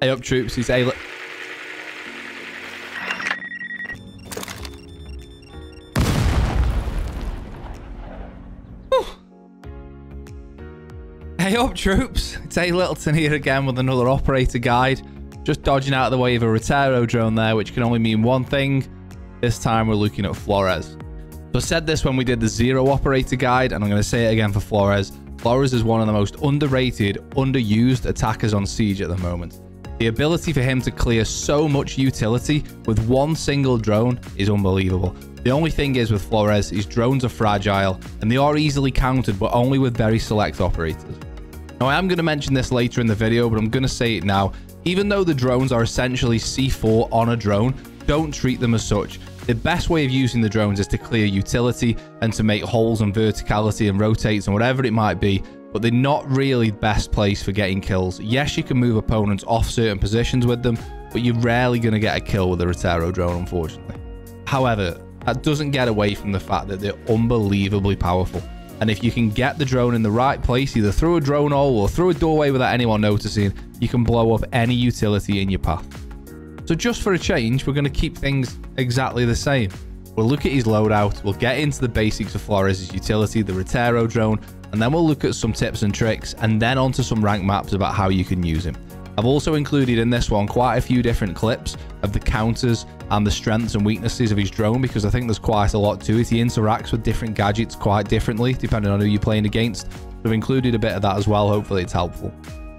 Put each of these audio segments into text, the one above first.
Hey up, troops. He's A. Hey up, troops. It's A. Littleton here again with another operator guide. Just dodging out of the way of a rotero drone there, which can only mean one thing. This time we're looking at Flores. So I said this when we did the Zero operator guide, and I'm going to say it again for Flores. Flores is one of the most underrated, underused attackers on Siege at the moment. The ability for him to clear so much utility with one single drone is unbelievable. The only thing is with Flores, his drones are fragile, and they are easily countered, but only with very select operators. Now, I am going to mention this later in the video, but I'm going to say it now. Even though the drones are essentially C4 on a drone, don't treat them as such. The best way of using the drones is to clear utility and to make holes and verticality and rotates and whatever it might be, but they're not really the best place for getting kills. Yes, you can move opponents off certain positions with them, but you're rarely going to get a kill with a rotero drone, unfortunately. However, that doesn't get away from the fact that they're unbelievably powerful. And if you can get the drone in the right place, either through a drone hole or through a doorway without anyone noticing, you can blow up any utility in your path. So just for a change, we're going to keep things exactly the same. We'll look at his loadout, we'll get into the basics of Flores' utility, the rotero drone, and then we'll look at some tips and tricks, and then onto some ranked maps about how you can use him. I've also included in this one quite a few different clips of the counters and the strengths and weaknesses of his drone, because I think there's quite a lot to it. He interacts with different gadgets quite differently depending on who you're playing against. So I've included a bit of that as well. Hopefully it's helpful.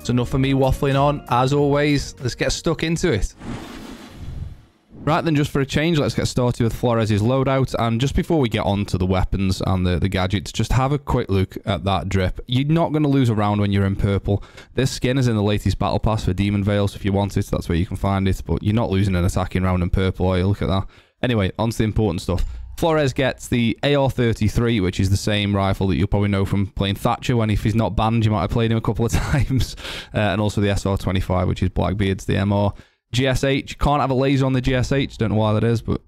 So enough for me waffling on. As always, let's get stuck into it. Right then, just for a change, let's get started with Flores' loadout. And just before we get on to the weapons and the gadgets, just have a quick look at that drip. You're not going to lose a round when you're in purple. This skin is in the latest battle pass for Demon Veil, so if you want it, that's where you can find it. But you're not losing an attacking round in purple, are you? Look at that. Anyway, on to the important stuff. Flores gets the AR-33, which is the same rifle that you'll probably know from playing Thatcher, when if he's not banned, you might have played him a couple of times. And also the SR-25, which is Blackbeard's, the MR. GSH, can't have a laser on the GSH, don't know why that is, but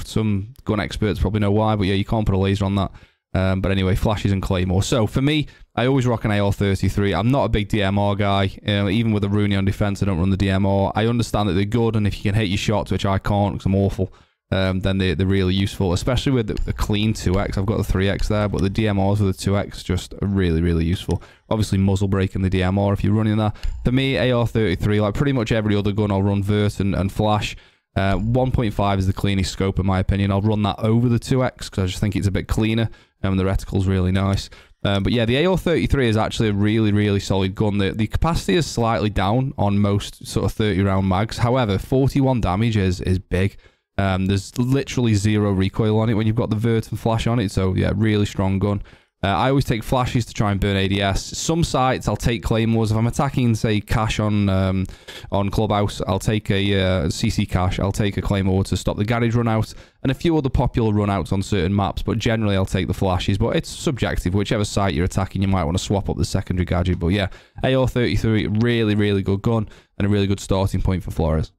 some gun experts probably know why, but yeah, you can't put a laser on that. But anyway, flashes and claymore. So for me, I always rock an AR-33. I'm not a big DMR guy. Even with a Rooney on defense, I don't run the DMR. I understand that they're good, and if you can hit your shots, which I can't because I'm awful, then they're really useful, especially with the clean 2x. I've got the 3x there, but the DMRs with the 2x just are really, really useful. Obviously, muzzle break in the DMR if you're running that. For me, AR-33, like pretty much every other gun, I'll run vert and flash. 1.5 is the cleanest scope, in my opinion. I'll run that over the 2x because I just think it's a bit cleaner, and the reticle's really nice. But yeah, the AR-33 is actually a really, really solid gun. The capacity is slightly down on most sort of 30-round mags. However, 41 damage is big. There's literally zero recoil on it when you've got the vert and flash on it, so yeah, really strong gun. I always take flashes to try and burn ADS. Some sites I'll take claymores. If I'm attacking, say, cache on Clubhouse, I'll take a CC cache. I'll take a claymore to stop the garage run out, and a few other popular run outs on certain maps, but generally I'll take the flashes. But it's subjective. Whichever site you're attacking, you might want to swap up the secondary gadget. But yeah, AR-33, really, really good gun, and a really good starting point for Flores.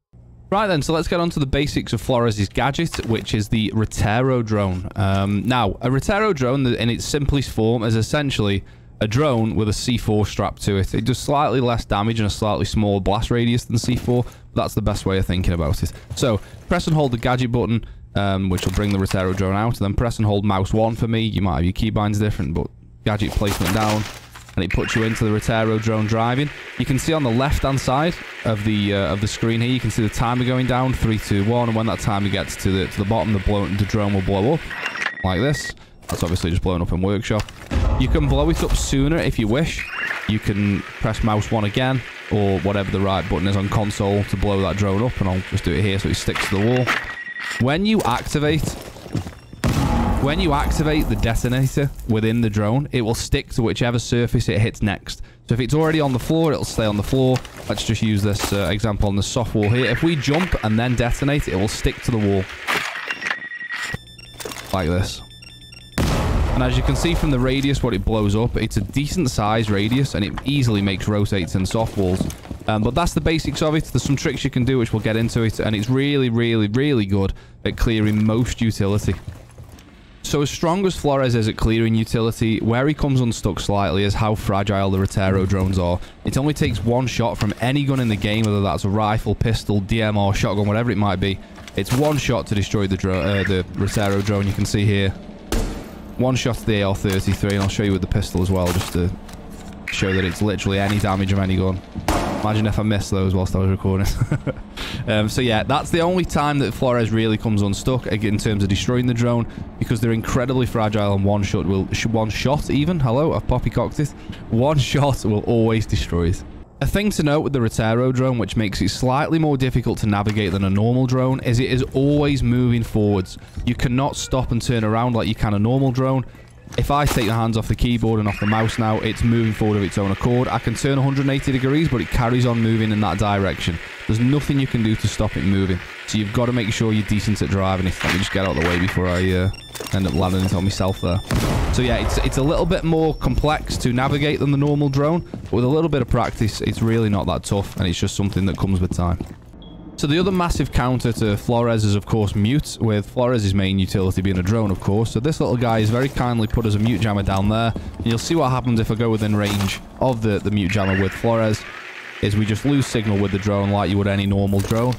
Right then, so let's get on to the basics of Flores' gadget, which is the rotero drone. Now, a rotero drone in its simplest form is essentially a drone with a C4 strapped to it. It does slightly less damage and a slightly smaller blast radius than C4. That's the best way of thinking about it. So, press and hold the gadget button, which will bring the rotero drone out, and then press and hold mouse 1 for me. You might have your keybinds different, but gadget placement down, and it puts you into the rotero drone driving. You can see on the left-hand side of the screen here, you can see the timer going down, 3, 2, 1, and when that timer gets to the bottom, the drone will blow up like this. That's obviously just blowing up in workshop. You can blow it up sooner if you wish. You can press mouse 1 again, or whatever the right button is on console to blow that drone up, and I'll just do it here so it sticks to the wall. When you activate the detonator within the drone, it will stick to whichever surface it hits next. So if it's already on the floor, it'll stay on the floor. Let's just use this example on the soft wall here. If we jump and then detonate, it will stick to the wall. Like this. And as you can see from the radius, what it blows up, it's a decent size radius, and it easily makes rotates in soft walls. But that's the basics of it. There's some tricks you can do, which we'll get into it, and it's really, really, really good at clearing most utility. So as strong as Flores is at clearing utility, where he comes unstuck slightly is how fragile the Rotero drones are. It only takes one shot from any gun in the game, whether that's a rifle, pistol, DMR, shotgun, whatever it might be. It's one shot to destroy the Rotero drone. You can see here. One shot to the AR-33, and I'll show you with the pistol as well, just to show that it's literally any damage of any gun. Imagine if I missed those whilst I was recording. So yeah, that's the only time that Flores really comes unstuck in terms of destroying the drone, because they're incredibly fragile, and one shot even, hello, I've poppycocked it. One shot will always destroy it. A thing to note with the Rotero drone, which makes it slightly more difficult to navigate than a normal drone, is it is always moving forwards. You cannot stop and turn around like you can a normal drone. If I take the hands off the keyboard and off the mouse now, it's moving forward of its own accord. I can turn 180 degrees, but it carries on moving in that direction. There's nothing you can do to stop it moving. So you've got to make sure you're decent at driving it. Let me just get out of the way before I end up landing it on myself there. So yeah, it's a little bit more complex to navigate than the normal drone, but with a little bit of practice, it's really not that tough, and it's just something that comes with time. So the other massive counter to Flores is, of course, mute, with Flores' main utility being a drone, of course. So this little guy has very kindly put us a mute jammer down there. And you'll see what happens if I go within range of the mute jammer with Flores, is we just lose signal with the drone like you would any normal drone.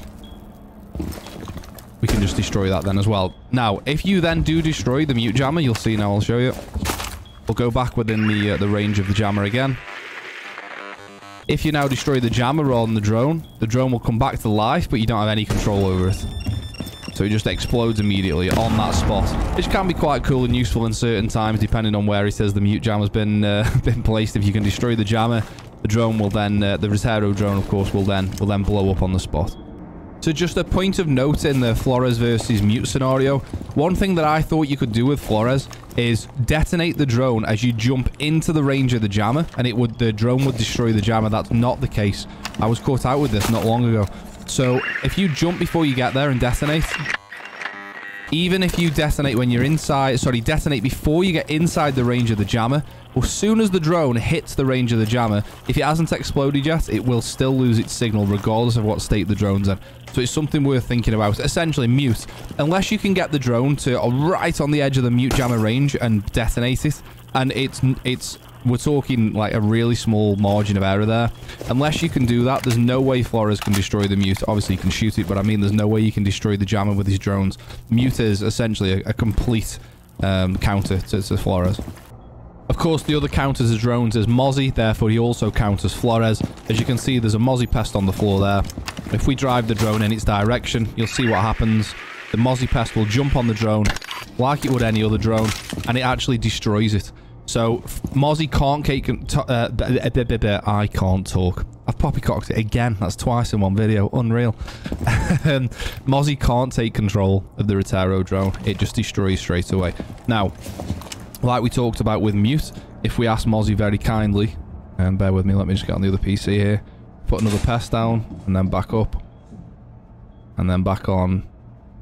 We can just destroy that then as well. Now, if you then do destroy the mute jammer, you'll see now, I'll show you. We'll go back within the range of the jammer again. If you now destroy the jammer rather than the drone will come back to life, but you don't have any control over it. So it just explodes immediately on that spot, which can be quite cool and useful in certain times, depending on where it is the mute jammer's been placed. If you can destroy the jammer, the drone will then, the Rotero drone, of course, will then blow up on the spot. So just a point of note in the Flores versus mute scenario, one thing that I thought you could do with Flores is detonate the drone as you jump into the range of the jammer, and the drone would destroy the jammer. That's not the case. I was caught out with this not long ago. So if you jump before you get there and detonate, even if you detonate when you're inside, detonate before you get inside the range of the jammer, as soon as the drone hits the range of the jammer, if it hasn't exploded yet, it will still lose its signal regardless of what state the drone's in. So it's something worth thinking about. Essentially, mute. Unless you can get the drone to right on the edge of the mute jammer range and detonate it, and we're talking like a really small margin of error there. Unless you can do that, there's no way Flores can destroy the mute. Obviously, you can shoot it, but I mean, there's no way you can destroy the jammer with these drones. Mute is essentially a complete counter to Flores. Of course, the other counters as drones is Mozzie, therefore he also counters Flores. As you can see, there's a Mozzie pest on the floor there. If we drive the drone in its direction, you'll see what happens. The Mozzie pest will jump on the drone like it would any other drone, and it actually destroys it. So Mozzie can't I can't talk. I've poppycocked it again. That's twice in one video. Unreal. Mozzie can't take control of the Rotero drone. It just destroys straight away. Now, like we talked about with mute, if we ask Mozzie very kindly, and bear with me, let me just get on the other PC here, put another pest down, and then back up, and then back on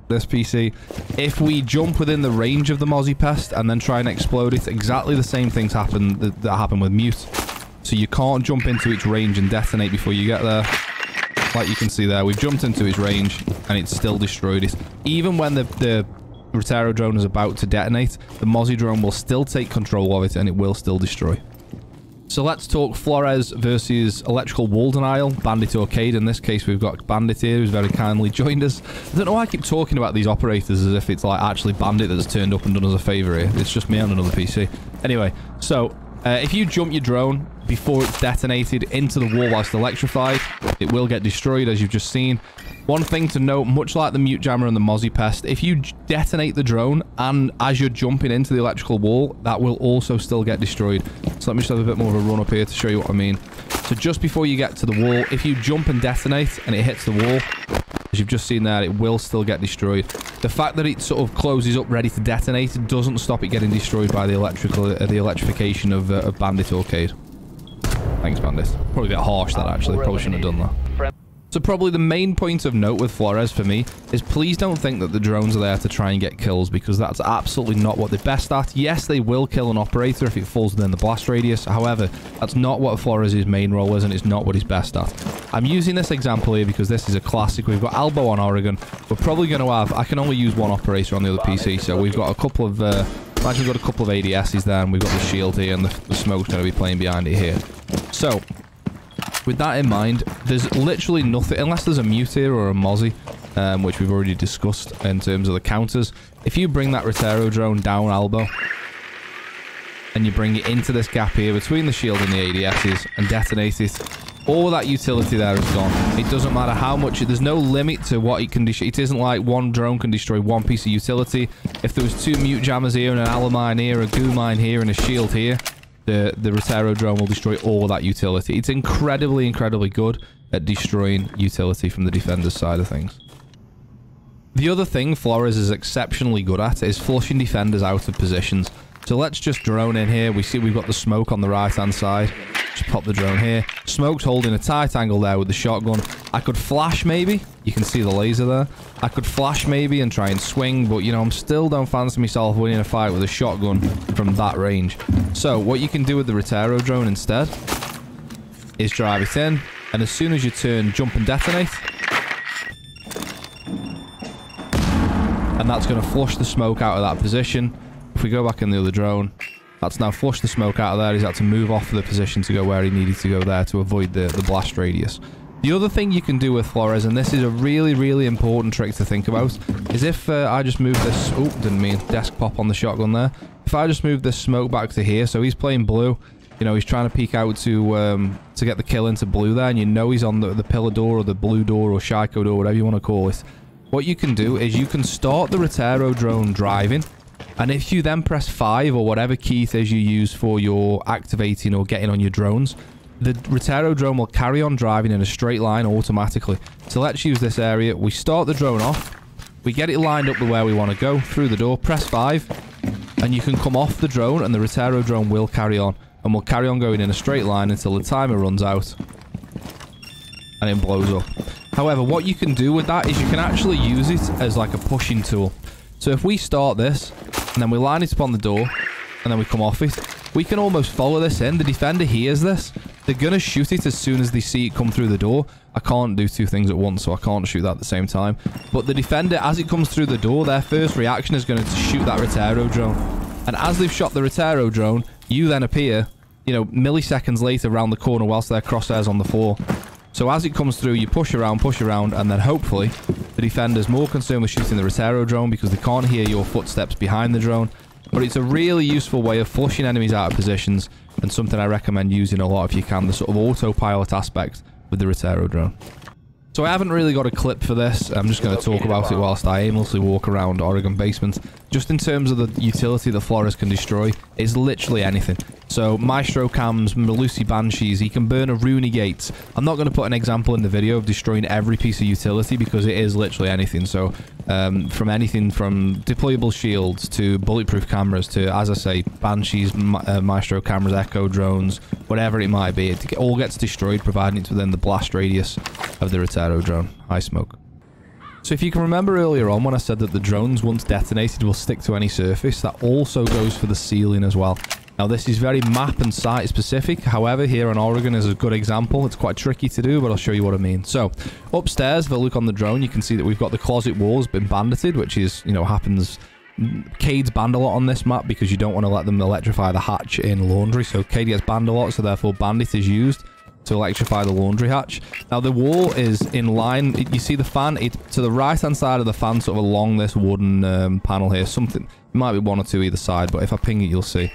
this PC. If we jump within the range of the Mozzie pest and then try and explode it, exactly the same things happen that happen with mute. So you can't jump into its range and detonate before you get there. Like you can see there, we've jumped into its range and it's still destroyed it. Even when the Rotero drone is about to detonate, the Mozzie drone will still take control of it and it will still destroy. So let's talk Flores versus Electrical Wall Denial, Bandit Arcade. In this case, we've got Bandit here, who's very kindly joined us. I don't know why I keep talking about these operators as if it's like actually Bandit that's turned up and done us a favor here. It's just me on another PC. Anyway, so if you jump your drone before it's detonated into the wall whilst electrified, it will get destroyed, as you've just seen. One thing to note, much like the mute jammer and the Mozzie pest, if you detonate the drone and as you're jumping into the electrical wall, that will also still get destroyed. So let me just have a bit more of a run up here to show you what I mean. So just before you get to the wall, if you jump and detonate and it hits the wall, as you've just seen there, it will still get destroyed. The fact that it sort of closes up ready to detonate doesn't stop it getting destroyed by the electrification of Bandit Arcade. Thanks, Bandit. Probably a bit harsh that actually. Probably shouldn't have done that. So probably the main point of note with Flores for me is please don't think that the drones are there to try and get kills, because that's absolutely not what they're best at. Yes, they will kill an operator if it falls within the blast radius. However, that's not what Flores' main role is, and it's not what he's best at. I'm using this example here because this is a classic. We've got Albo on Oregon. We're probably going to have... I can only use one operator on the other PC, so we've got a couple of Imagine we've got a couple of ADSs there, and we've got the shield here, and the smoke's going to be playing behind it here. So, with that in mind, there's literally nothing, unless there's a mute here or a mozzie, which we've already discussed in terms of the counters. If you bring that rotero drone down elbow, and you bring it into this gap here between the shield and the ADSs and detonate it, all that utility there is gone. It doesn't matter how much, there's no limit to what it can destroy. It isn't like one drone can destroy one piece of utility. If there was 2 mute jammers here and an ally mine here, a goo mine here, and a shield here, the rotero drone will destroy all that utility. It's incredibly, incredibly good at destroying utility from the defender's side of things. The other thing Flores is exceptionally good at is flushing defenders out of positions. So let's just drone in here. We see we've got the smoke on the right-hand side. Just pop the drone here. Smoke's holding a tight angle there with the shotgun. I could flash maybe. You can see the laser there. I could flash maybe and try and swing, but, you know, I'm still don't fancy myself winning a fight with a shotgun from that range. So what you can do with the rotero drone instead is drive it in, and as soon as you turn, jump and detonate. And that's going to flush the smoke out of that position. If we go back in the other drone, that's now flushed the smoke out of there. He's had to move off the position to go where he needed to go there to avoid the blast radius. The other thing you can do with Flores, and this is a really, really important trick to think about, is if I just move this... Oh, didn't mean desk pop on the shotgun there. If I just move this smoke back to here, so he's playing blue, you know, he's trying to peek out to get the kill into blue there, and you know he's on the pillar door or the blue door or Shiko door, whatever you want to call it. What you can do is you can start the rotero drone driving, and if you then press 5 or whatever key it is you use for your activating or getting on your drones, the rotero drone will carry on driving in a straight line automatically. So let's use this area. We start the drone off. We get it lined up with where we want to go through the door. Press 5 and you can come off the drone and the rotero drone will carry on. And we'll carry on going in a straight line until the timer runs out and it blows up. However, what you can do with that is you can actually use it as like a pushing tool. So if we start this, and then we line it up on the door, and then we come off it, we can almost follow this in. The defender hears this. They're going to shoot it as soon as they see it come through the door. I can't do 2 things at once, so I can't shoot that at the same time. But the defender, as it comes through the door, their first reaction is going to shoot that rotero drone. And as they've shot the rotero drone, you then appear, you know, milliseconds later around the corner whilst their crosshair's on the floor. So as it comes through, you push around, and then hopefully the defender's more concerned with shooting the rotero drone because they can't hear your footsteps behind the drone. But it's a really useful way of flushing enemies out of positions, and something I recommend using a lot if you can, the sort of autopilot aspect with the rotero drone. So I haven't really got a clip for this. I'm just going to talk about it whilst I aimlessly walk around Oregon basement. Just in terms of the utility that Flores can destroy, it's literally anything. So Maestro Cams, Malusi Banshees, he can burn a Rooney Gates. I'm not going to put an example in the video of destroying every piece of utility because it is literally anything. So from anything from deployable shields to bulletproof cameras to, as I say, Banshees, Maestro cameras, Echo drones, whatever it might be, it all gets destroyed providing it's within the blast radius of the rotero drone. High smoke. So if you can remember earlier on when I said that the drones once detonated will stick to any surface, that also goes for the ceiling as well. Now this is very map and site specific, however here on Oregon is a good example. It's quite tricky to do, but I'll show you what I mean. So upstairs, if I look on the drone, you can see that we've got the closet walls been bandited, which is, you know, happens... Cade's banned a lot on this map because you don't want to let them electrify the hatch in laundry, so Cade gets banned a lot, so therefore bandit is used to electrify the laundry hatch. Now the wall is in line, you see the fan, it's to the right hand side of the fan, sort of along this wooden panel here, something, it might be 1 or 2 either side, but if I ping it you'll see.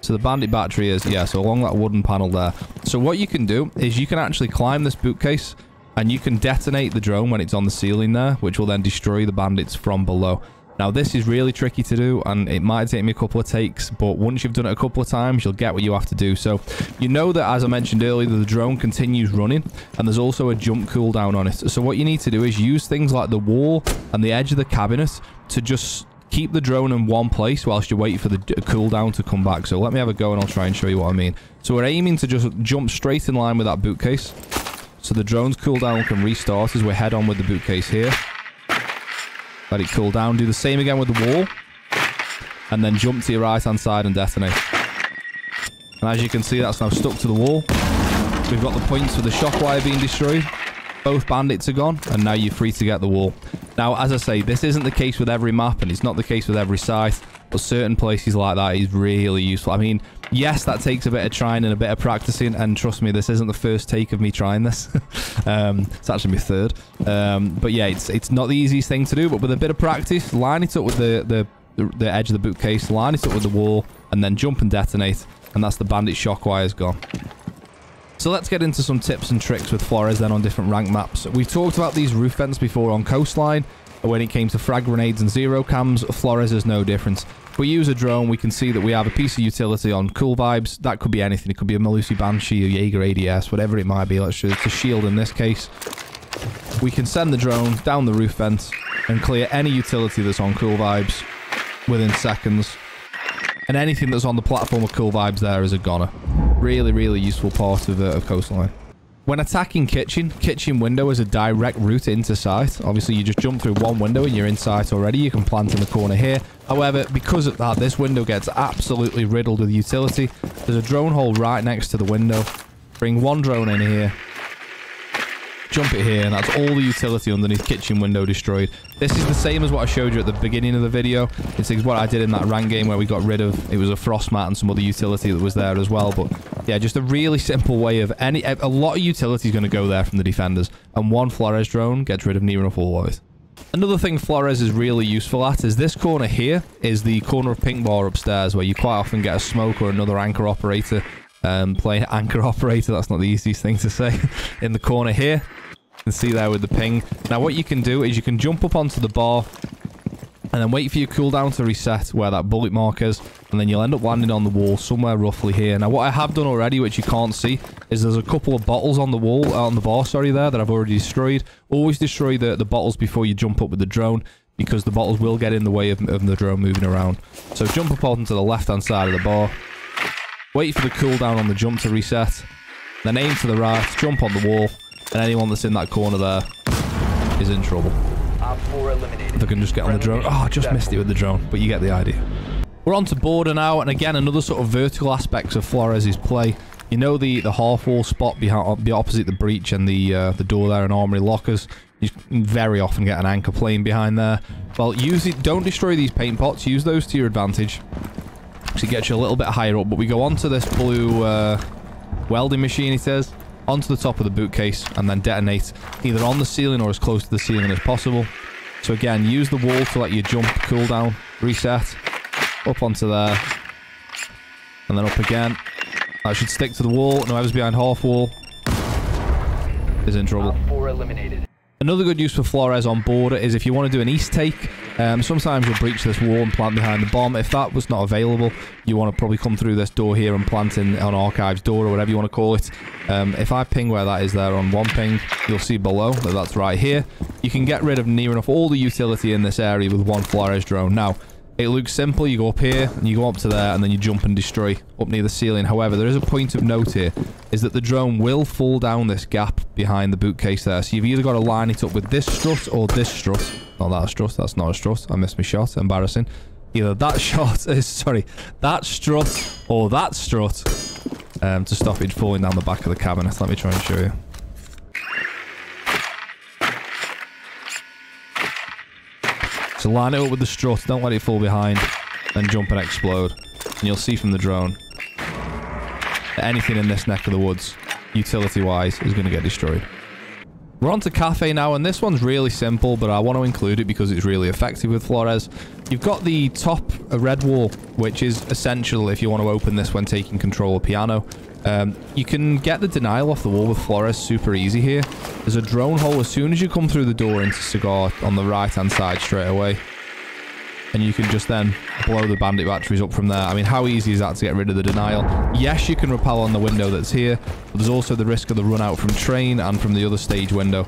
So the bandit battery is, yeah, so along that wooden panel there. So what you can do is you can actually climb this bookcase and you can detonate the drone when it's on the ceiling there, which will then destroy the bandits from below. Now this is really tricky to do and it might take me a couple of takes, but once you've done it a couple of times you'll get what you have to do. So you know that, as I mentioned earlier, the drone continues running and there's also a jump cooldown on it. So what you need to do is use things like the wall and the edge of the cabinet to just keep the drone in one place whilst you wait for the cooldown to come back. So let me have a go and I'll try and show you what I mean. So we're aiming to just jump straight in line with that bootcase, so the drone's cooldown can restart as we head on with the bootcase here. Let it cool down. Do the same again with the wall. And then jump to your right hand side and detonate. And as you can see, that's now stuck to the wall. We've got the points for the shock wire being destroyed. Both bandits are gone. And now you're free to get the wall. Now, as I say, this isn't the case with every map. And it's not the case with every site. but certain places like that is really useful. I mean, yes, that takes a bit of trying and a bit of practicing, and trust me, this isn't the first take of me trying this. It's actually my third. But yeah, it's not the easiest thing to do, but with a bit of practice, line it up with the edge of the bookcase, line it up with the wall, and then jump and detonate, and that's the bandit shock wires gone. So let's get into some tips and tricks with Flores then on different rank maps. We've talked about these roof vents before on Coastline. When it came to frag grenades and zero cams, Flores is no different. If we use a drone, we can see that we have a piece of utility on Cool Vibes. That could be anything. It could be a Malusi Banshee, a Jaeger ADS, whatever it might be. Let's choose a shield in this case. We can send the drone down the roof vent and clear any utility that's on Cool Vibes within seconds. And anything that's on the platform of Cool Vibes there is a goner. Really, really useful part of Coastline. When attacking kitchen window is a direct route into site. Obviously, you just jump through one window and you're in sight already. You can plant in the corner here. However, because of that, this window gets absolutely riddled with utility. There's a drone hole right next to the window. Bring one drone in here. Jump it here, and that's all the utility underneath kitchen window destroyed. This is the same as what I showed you at the beginning of the video. It's what I did in that rank game where we got rid of, it was a frost mat and some other utility that was there as well. But yeah, just a really simple way of a lot of utility is going to go there from the defenders, and one Flores drone gets rid of near enough all of it. Another thing Flores is really useful at is this corner here is the corner of pink bar upstairs, where you quite often get a smoke or another anchor operator playing anchor operator. That's not the easiest thing to say. In the corner here, you can see there with the ping. Now what you can do is you can jump up onto the bar and then wait for your cooldown to reset where that bullet mark is, and then you'll end up landing on the wall somewhere roughly here. Now what I have done already, which you can't see, is there's a couple of bottles on the wall, on the bar, sorry, there, that I've already destroyed. Always destroy the bottles before you jump up with the drone, because the bottles will get in the way of the drone moving around. So jump up onto the left-hand side of the bar, wait for the cooldown on the jump to reset, then aim to the right, jump on the wall, and anyone that's in that corner there is in trouble. If I can just get on the drone. Oh, I just missed it with the drone, but you get the idea. We're on to border now, and again, another sort of vertical aspects of Flores' play. You know the half wall spot behind, opposite the breach and the door there and armory lockers. You very often get an anchor plane behind there. Well, use it. Don't destroy these paint pots. Use those to your advantage. Actually gets you a little bit higher up, but we go onto this blue welding machine, it says, onto the top of the bootcase, and then detonate either on the ceiling or as close to the ceiling as possible. So again, use the wall to let you jump, cool down, reset, up onto there, and then up again. That should stick to the wall, and whoever's behind half wall is in trouble. Another good use for Flores on border is if you want to do an east take. Sometimes you'll breach this wall and plant behind the bomb. If that was not available, you want to probably come through this door here and plant in on Archives door or whatever you want to call it. If I ping where that is there on one ping, you'll see below that that's right here. You can get rid of near enough all the utility in this area with one Flores drone. Now, it looks simple. You go up here and you go up to there and then you jump and destroy up near the ceiling. However, there is a point of note here, is that the drone will fall down this gap behind the bootcase there. So you've either got to line it up with this strut or this strut. Not that strut. That's not a strut. I missed my shot. Embarrassing. Either that shot is, sorry, that strut or that strut to stop it falling down the back of the cabinet. Let me try and show you. So line it up with the strut, don't let it fall behind, then jump and explode. And you'll see from the drone that anything in this neck of the woods, utility-wise, is going to get destroyed. We're on to Kafe now, and this one's really simple, but I want to include it because it's really effective with Flores. You've got the top red wall, which is essential if you want to open this when taking control of piano. You can get the denial off the wall with Flores super easy here. There's a drone hole as soon as you come through the door into Cigar on the right-hand side straight away. And you can just then blow the bandit batteries up from there. I mean, how easy is that to get rid of the denial? Yes, you can rappel on the window that's here, but there's also the risk of the run out from train and from the other stage window.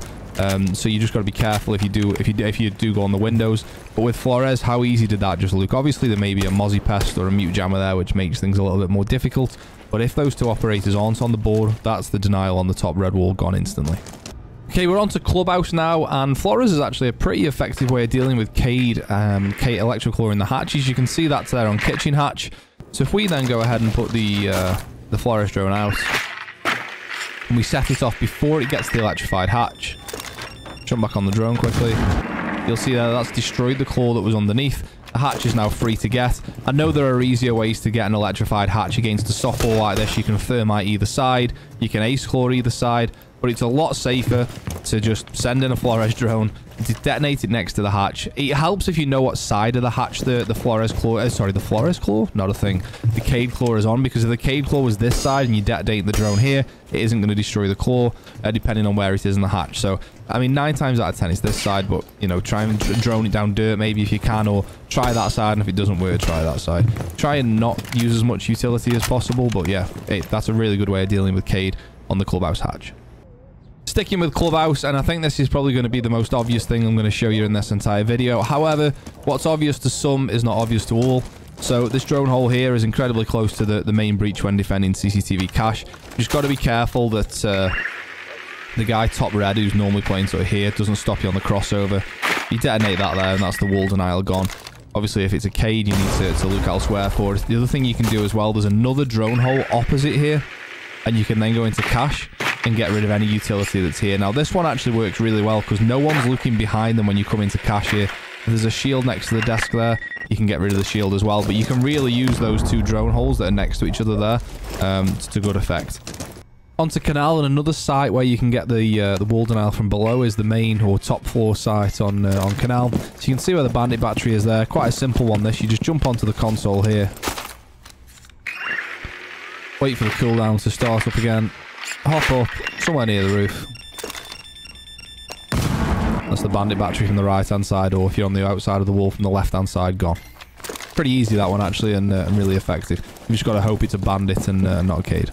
So you just got to be careful if you do go on the windows. But with Flores, how easy did that just look? Obviously, there may be a Mozzie Pest or a Mute Jammer there, which makes things a little bit more difficult. But if those two operators aren't on the board, that's the denial on the top red wall gone instantly. Okay, we're on to Clubhouse now, and Flores is actually a pretty effective way of dealing with Cade electrical in the hatches. You can see that's there on kitchen hatch. So if we then go ahead and put the Flores drone out, and we set it off before it gets to the electrified hatch, jump back on the drone quickly, you'll see there that's destroyed the claw that was underneath. The hatch is now free to get. I know there are easier ways to get an electrified hatch against a softball like this. You can thermite either side, you can ace claw either side, but it's a lot safer to just send in a Flores drone, to detonate it next to the hatch. It helps if you know what side of the hatch the Flores claw, sorry, the Flores claw? Not a thing. The Cade claw is on, because if the Cade claw was this side and you detonate the drone here, it isn't going to destroy the claw, depending on where it is in the hatch. So, I mean, 9 times out of 10 it's this side, but, you know, try and drone it down dirt maybe if you can, or try that side, and if it doesn't work, try that side. Try and not use as much utility as possible, but yeah, that's a really good way of dealing with Cade on the Clubhouse hatch. Sticking with Clubhouse, and I think this is probably going to be the most obvious thing I'm going to show you in this entire video. However, what's obvious to some is not obvious to all. So this drone hole here is incredibly close to the main breach when defending CCTV cache. You just got to be careful that the guy top red who's normally playing sort of here doesn't stop you on the crossover. You detonate that there, and that's the wall denial gone. Obviously, if it's a Cade, you need to look elsewhere for it. The other thing you can do as well, there's another drone hole opposite here, and you can then go into cache and get rid of any utility that's here. Now, this one actually works really well because no one's looking behind them when you come into cache here. If there's a shield next to the desk there, you can get rid of the shield as well. But you can really use those 2 drone holes that are next to each other there to good effect. Onto Kanal, and another site where you can get the wall denial from below is the main or top floor site on Kanal. So you can see where the bandit battery is there. Quite a simple one, this. You just jump onto the console here. Wait for the cooldown to start up again. Hop up somewhere near the roof. That's the bandit battery from the right hand side, or if you're on the outside of the wall from the left hand side, gone. Pretty easy that one actually, and really effective. You just got to hope it's a bandit and not a Cade.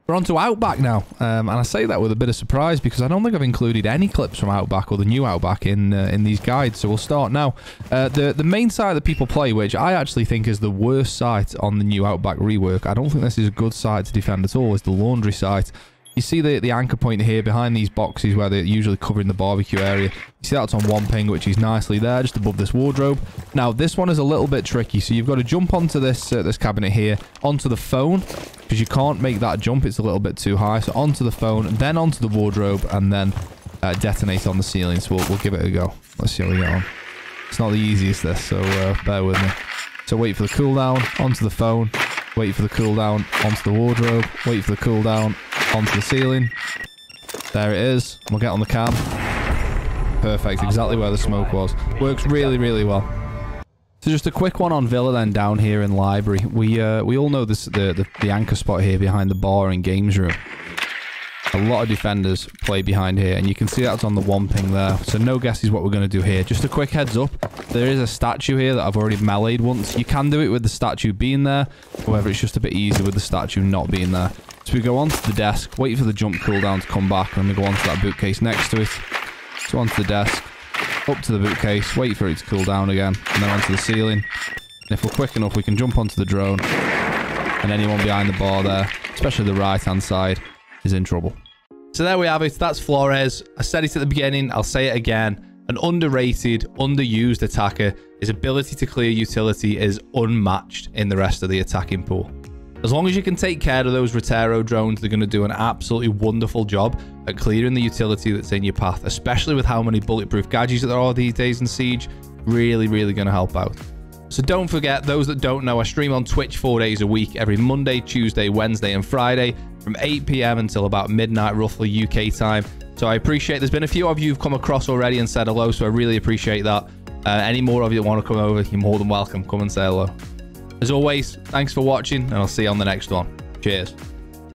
We're on to Outback now, and I say that with a bit of surprise because I don't think I've included any clips from Outback or the new Outback in these guides, so we'll start now. The main site that people play, which I actually think is the worst site on the new Outback rework, I don't think this is a good site to defend at all, is the laundry site. You see the anchor point here behind these boxes where they're usually covering the barbecue area. You see that's on 1 ping, which is nicely there, just above this wardrobe. Now, this one is a little bit tricky, so you've got to jump onto this cabinet here, onto the phone, because you can't make that jump, it's a little bit too high. So onto the phone, then onto the wardrobe, and then detonate on the ceiling. So we'll give it a go. Let's see how we get on. It's not the easiest, this, so bear with me. So wait for the cooldown, onto the phone, wait for the cooldown, onto the wardrobe, wait for the cooldown, onto the ceiling. There it is. We'll get on the cam. Perfect, exactly where the smoke was. Works really, really well. So just a quick one on Villa then down here in Library. We all know this the anchor spot here behind the bar in games room. A lot of defenders play behind here, and you can see that's on the 1 ping there. So no guesses what we're going to do here. Just a quick heads up, there is a statue here that I've already meleeed once. You can do it with the statue being there, however it's just a bit easier with the statue not being there. So we go onto the desk, wait for the jump cooldown to come back, and then we go onto that bookcase next to it. So onto the desk, up to the bookcase, wait for it to cool down again, and then onto the ceiling. And if we're quick enough, we can jump onto the drone, and anyone behind the bar there, especially the right hand side, is in trouble. So there we have it. That's Flores. I said it at the beginning, I'll say it again. An underrated, underused attacker. His ability to clear utility is unmatched in the rest of the attacking pool. As long as you can take care of those rotero drones, they're going to do an absolutely wonderful job at clearing the utility that's in your path, especially with how many bulletproof gadgets there are these days in Siege. Really, really going to help out. So don't forget, those that don't know, I stream on Twitch 4 days a week, every Monday, Tuesday, Wednesday, and Friday from 8 PM until about midnight, roughly UK time. So I appreciate, there's been a few of you who've come across already and said hello, so I really appreciate that. Any more of you that want to come over, you're more than welcome. Come and say hello. As always, thanks for watching, and I'll see you on the next one. Cheers.